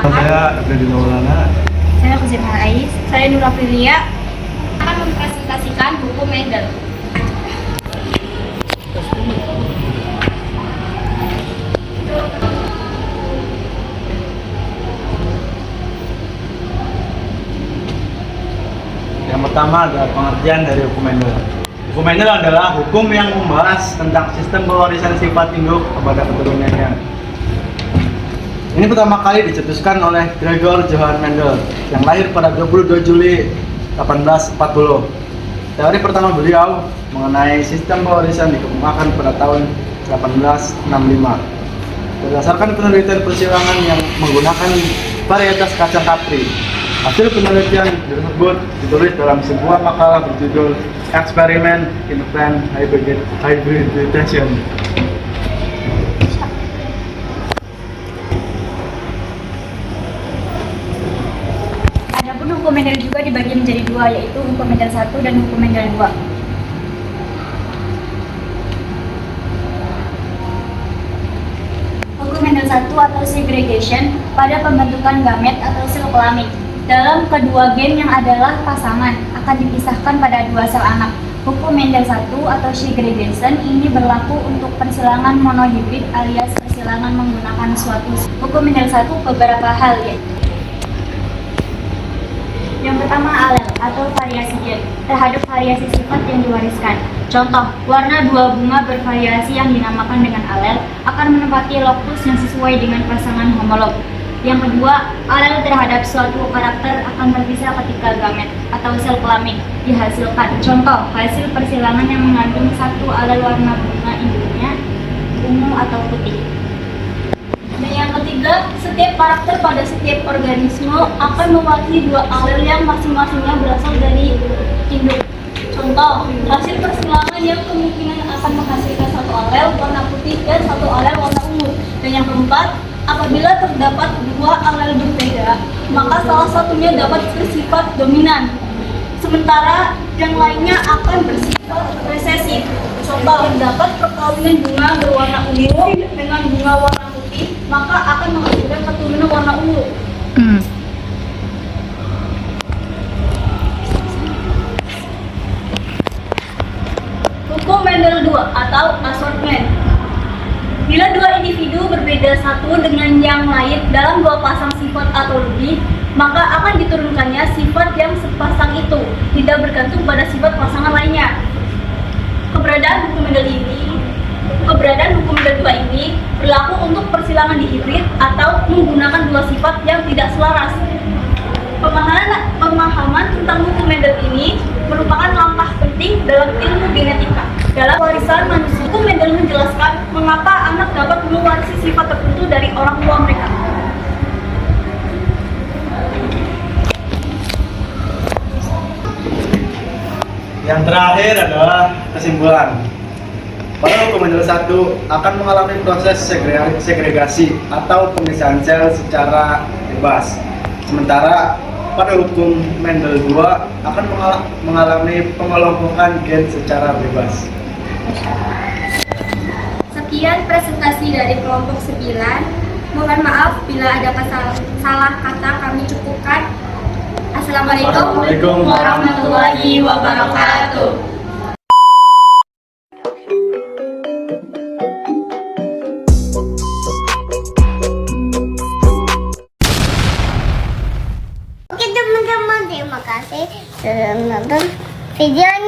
Saya Freddy Maulana. Saya Kuzin Harais. Saya Nur Aprilia akan mempresentasikan buku Mendel. Yang pertama adalah pengertian dari hukum Mendel. Hukum Mendel adalah hukum yang membahas tentang sistem pewarisan sifat induk kepada keturunannya. Ini pertama kali dicetuskan oleh Gregor Johann Mendel yang lahir pada 22 Juli 1840. Teori pertama beliau mengenai sistem pewarisan dikemukakan pada tahun 1865. Berdasarkan penelitian persilangan yang menggunakan varietas kacang kapri, hasil penelitian tersebut ditulis dalam sebuah makalah berjudul Experiment in Plant Hybridization. Adapun hukum Mendel juga dibagi menjadi dua, yaitu hukum Mendel 1 dan hukum Mendel 2. Hukum Mendel 1 atau segregation pada pembentukan gamet atau sel kelamin. Dalam kedua gen yang adalah pasangan akan dipisahkan pada dua sel anak. Hukum Mendel 1 atau segregation ini berlaku untuk persilangan monohibrid alias persilangan menggunakan suatu. Hukum Mendel 1 beberapa hal, yaitu yang pertama, alel atau variasi gen terhadap variasi sifat yang diwariskan. Contoh, warna dua bunga bervariasi yang dinamakan dengan alel akan menempati lokus yang sesuai dengan pasangan homolog. Yang kedua, alel terhadap suatu karakter akan terpisah ketika gamet atau sel kelamin dihasilkan. Contoh, hasil persilangan yang mengandung satu alel warna bunga induknya ungu atau putih. Dan yang ketiga, setiap karakter pada setiap organisme akan mewakili dua alel yang masing-masingnya berasal dari induk. Contoh, hasil persilangan yang kemungkinan akan menghasilkan satu alel warna putih dan satu alel warna ungu. Dan yang keempat, apabila terdapat dua alel berbeda, maka salah satunya dapat bersifat dominan, sementara yang lainnya akan bersifat resesif. Contoh, terdapat perkawinan bunga berwarna ungu dengan bunga warna putih, maka akan menghasilkan keturunan warna ungu. Hukum Mendel 2 atau assortment. Bila dua individu berbeda satu dengan yang lain dalam dua pasang sifat atau lebih, maka akan diturunkannya sifat yang sepasang itu, tidak bergantung pada sifat pasangan lainnya. Keberadaan hukum Mendel 2 ini berlaku untuk persilangan dihibrid atau menggunakan dua sifat yang tidak selaras. Pemahaman tentang hukum Mendel ini merupakan langkah penting dalam ilmu genetika. Dalam warisan manusia, hukum Mendel menjelaskan mengapa anak dapat mewarisi sifat tertentu dari orang tua mereka. Yang terakhir adalah kesimpulan. Pada hukum Mendel 1 akan mengalami proses segregasi atau pemisahan sel secara bebas. Sementara pada hukum Mendel 2 akan mengalami pengelompokan gen secara bebas. Sekian presentasi dari kelompok 9. Mohon maaf bila ada salah kata kami cukupkan. Assalamualaikum warahmatullahi wabarakatuh. Oke teman-teman, terima kasih sudah menonton videonya.